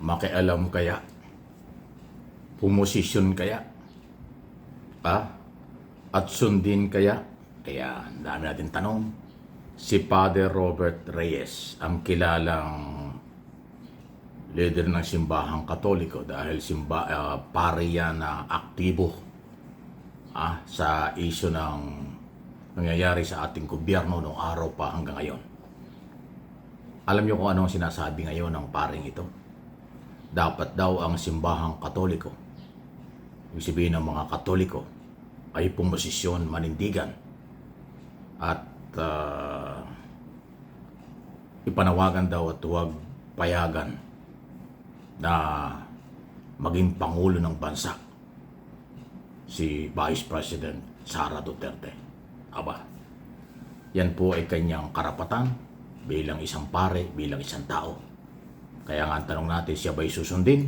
Makialam kaya? Pumosisyon kaya? At sundin kaya? Kaya ang dami natin tanong. Si Father Robert Reyes, ang kilalang leader ng simbahang Katoliko dahil pare yan na aktibo sa isyu ng nangyayari sa ating gobyerno noong araw pa hanggang ngayon. Alam niyo kung ano ang sinasabi ngayon ng paring ito? Dapat daw ang simbahang Katoliko, ibig sabihin ng mga Katoliko, ay pumosisyon manindigan at ipanawagan daw at huwag payagan na maging Pangulo ng bansa si Vice President Sara Duterte. Yan po ay kanyang karapatan bilang isang pare, bilang isang tao. Kaya nga ang tanong natin, siya ba'y susundin?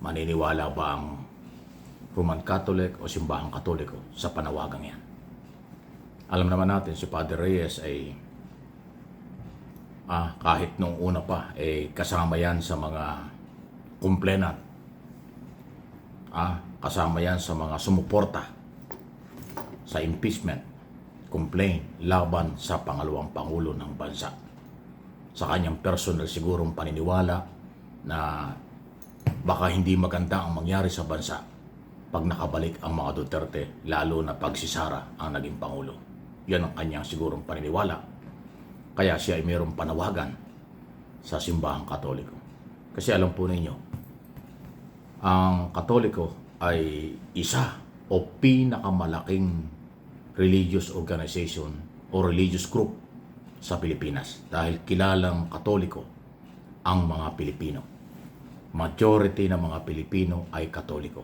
Maniniwala ba ang Roman Catholic o simbahang Katoliko sa panawagang yan? Alam naman natin si Father Reyes ay kahit nung una pa kasama yan sa mga kumplena, kasama yan sa mga sumuporta sa impeachment complaint laban sa pangalawang Pangulo ng bansa. Sa kanyang personal sigurong paniniwala na baka hindi maganda ang mangyari sa bansa pag nakabalik ang mga Duterte, lalo na pag si Sara ang naging Pangulo. Yan ang kanyang sigurong paniniwala. Kaya siya ay mayroong panawagan sa simbahang Katoliko. Kasi alam po ninyo, ang Katoliko ay isa o pinakamalaking religious organization o religious group sa Pilipinas dahil kilalang Katoliko ang mga Pilipino. Majority ng mga Pilipino ay Katoliko.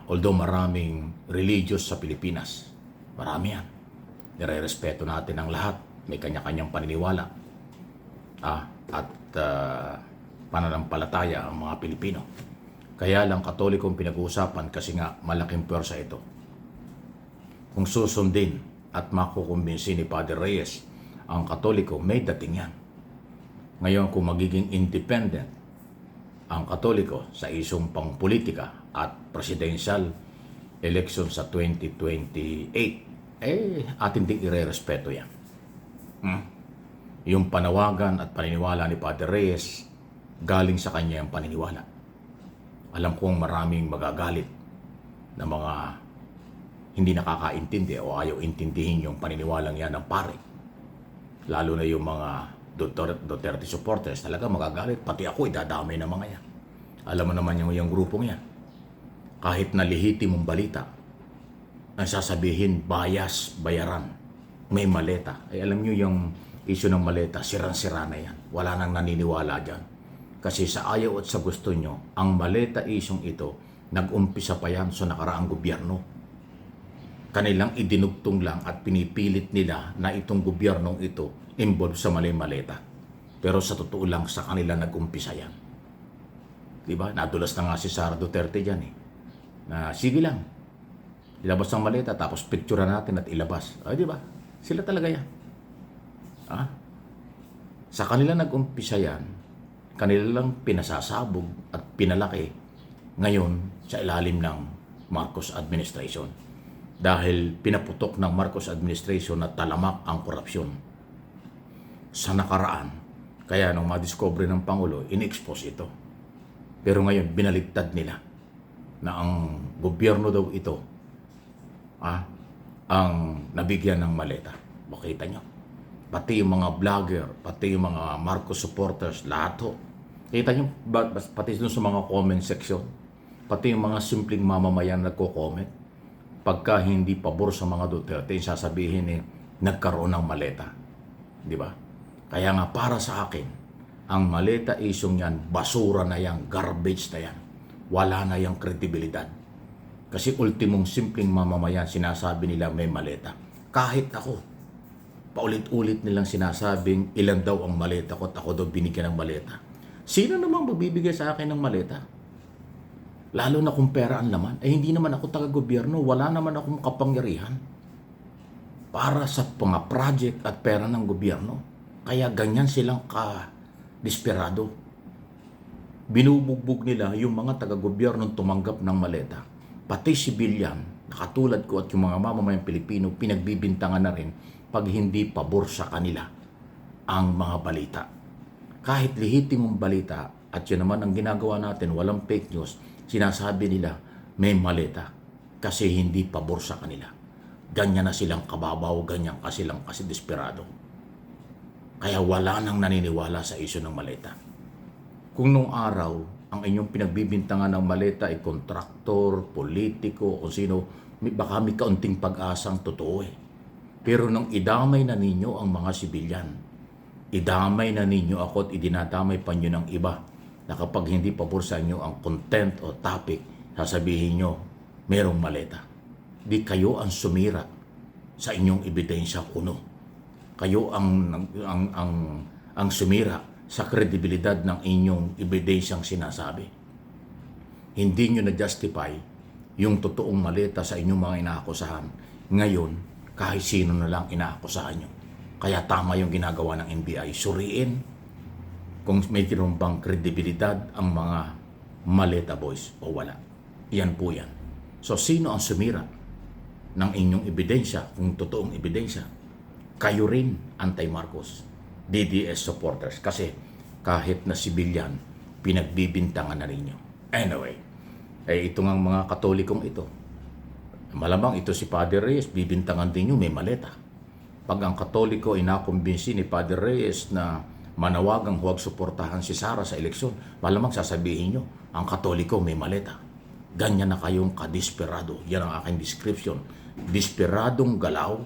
Although maraming religious sa Pilipinas, marami yan. Nire-respeto natin ang lahat. May kanya-kanyang paniniwala at pananampalataya ang mga Pilipino. Kaya lang Katoliko ang pinag-uusapan kasi nga malaking pwersa ito. Kung susundin at makukumbinsi ni Father Reyes ang Katoliko, may dating yan. Ngayon kung magiging independent ang Katoliko sa isyong pangpolitika at presidential election sa 2028, atin ding ire-respeto yan. Yung panawagan at paniniwala ni Father Reyes, galing sa kanya yung paniniwala. Alam kong maraming magagalit na mga hindi nakakaintindi o ayaw intindihin yung paniniwalang yan ng pare. Lalo na yung mga Duterte supporters, talaga magagalit. Pati ako, idadamay ng mga yan. Alam mo naman yung grupong yan. Kahit na lehitimong balita, ang sasabihin, bias, bayaran, may maleta. Alam nyo yung issue ng maleta, sirang-sira na yan. Wala nang naniniwala dyan. Kasi sa ayaw at sa gusto nyo, ang maleta isyong ito, nag-umpisa pa yan sa nakaraang gobyerno. Kanilang idinugtong lang at pinipilit nila na itong gobyernong ito involved sa maleta. Pero sa totoo lang, sa kanila nag-umpisa yan. Diba? Nadulas na nga si Sara Duterte dyan na sige lang, ilabas ang maleta tapos picture natin at ilabas. Diba? Sila talaga yan. Sa kanila nag-umpisa yan, kanila lang pinasasabog at pinalaki ngayon sa ilalim ng Marcos administration. Dahil pinaputok ng Marcos administration na talamak ang korupsyon sa nakaraan. Kaya nung madiscover ng Pangulo, in-expose ito. Pero ngayon, binaligtad nila na ang gobyerno daw ito ang nabigyan ng maleta. Makita nyo. Pati yung mga vlogger, pati yung mga Marcos supporters, lahat ho. Kita nyo, pati dun sa mga comment section, pati yung mga simpleng mamamayan nagko-comment. Pagka hindi pabor sa mga Duterte, sasabihin nagkaroon ng maleta. Di ba? Kaya nga para sa akin, ang maleta isyong yan, basura na yan, garbage na yan. Wala na yung kredibilidad. Kasi ultimong simpleng mamamayan, sinasabi nila may maleta. Kahit ako, paulit-ulit nilang sinasabing ilan daw ang maleta ko at ako daw binigyan ng maleta. Sino namang magbibigay sa akin ng maleta? Lalo na kung pera ang laman, hindi naman ako taga-gobyerno, wala naman akong kapangyarihan para sa mga project at pera ng gobyerno. Kaya ganyan silang ka-desperado. Binubugbog nila yung mga taga-gobyernong tumanggap ng maleta. Pati sibilyan, na katulad ko at yung mga mamamayang Pilipino, pinagbibintangan na rin pag hindi pabor sa kanila ang mga balita. Kahit lehitimong balita, at yun naman ang ginagawa natin, walang fake news, sinasabi nila may maleta kasi hindi pabor sa kanila. Ganyan na silang kababaw, ganyan kasi desperado. Kaya wala nang naniniwala sa isyu ng maleta. Kung nung araw, ang inyong pinagbibintangan ng maleta ay kontraktor, politiko, o sino, baka may kaunting pag-asang totoo eh. Pero nung idamay na ninyo ang mga sibilyan, idamay na ninyo ako at idinadamay pa nyo ng iba na kapag hindi pabor sa inyo ang content o topic, sasabihin nyo, merong maleta. Di kayo ang sumira sa inyong ebidensya kuno. Kayo ang sumira sa kredibilidad ng inyong ebidensyang sinasabi. Hindi nyo na-justify yung totoong maleta sa inyong mga inaakusahan. Ngayon, kahit sino na lang inaakusahan nyo. Kaya tama yung ginagawa ng NBI. Suriin kung may bang kredibilidad ang mga maleta boys o wala. Yan po yan. So, sino ang sumira ng inyong ebidensya, kung totoong ebidensya? Kayo rin, anti-Marcos, DDS supporters. Kasi kahit na sibilyan, pinagbibintangan na rin nyo. Anyway, ito nga mga Katolikong ito. Malamang ito si Padre Reyes, bibintangan din nyo, may maleta. Pag ang Katoliko ay nakumbinsi ni Padre Reyes na manawagang huwag suportahan si Sara sa eleksyon, malamang sasabihin nyo, ang Katoliko may maleta. Ganyan na kayong kadesperado. Yan ang aking description. Desperadong galaw,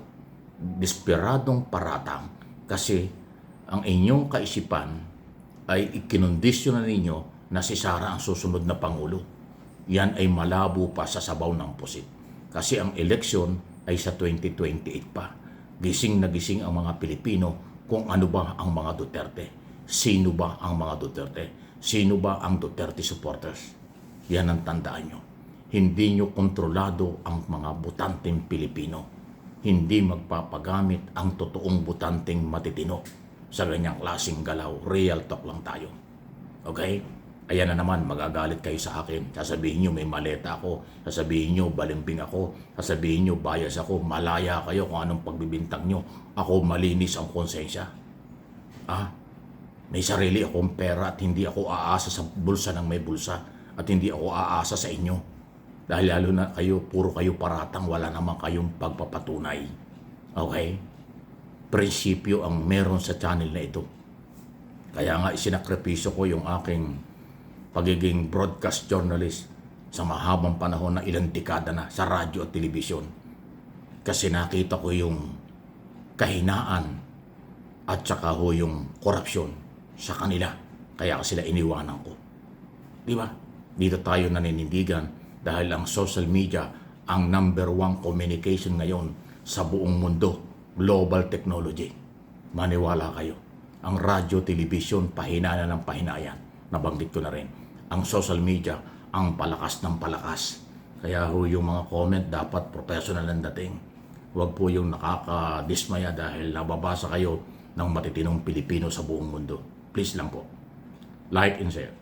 desperadong paratang, kasi ang inyong kaisipan ay ikinondisyon na ninyo na si Sara ang susunod na Pangulo. Yan ay malabo pa sa sabaw ng pusit. Kasi ang eleksyon ay sa 2028 pa. Gising na gising ang mga Pilipino kung ano ba ang mga Duterte. Sino ba ang mga Duterte? Sino ba ang Duterte supporters? Yan ang tandaan nyo. Hindi nyo kontrolado ang mga botanteng Pilipino. Hindi magpapagamit ang totoong botanteng matitino sa ganyang klaseng galaw. Real talk lang tayo. Okay? Ayan na naman, magagalit kayo sa akin. Sasabihin nyo may maleta ako. Sasabihin nyo balimbing ako. Sasabihin nyo bias ako. Malaya kayo kung anong pagbibintang nyo. Ako malinis ang konsensya. May sarili akong pera at hindi ako aasa sa bulsa ng may bulsa. At hindi ako aasa sa inyo. Dahil lalo na kayo, puro kayo paratang, wala naman kayong pagpapatunay. Okay? Prinsipyo ang meron sa channel na ito. Kaya nga isinakripisyo ko yung aking pagiging broadcast journalist sa mahabang panahon na ilang dekada na sa radyo at telebisyon. Kasi nakita ko yung kahinaan at saka ho yung korupsyon sa kanila. Kaya sila iniwanan ko. Di ba? Dito tayo naninindigan dahil ang social media ang number 1 communication ngayon sa buong mundo. Global technology. Maniwala kayo. Ang radyo, television, pahinana ng pahinayan. Nabanggit ko na rin. Ang social media, ang palakas ng palakas. Kaya ho yung mga comment dapat professional ang dating. Huwag po yung nakakadismaya dahil nababasa kayo ng matitinong Pilipino sa buong mundo. Please lang po. Like and share.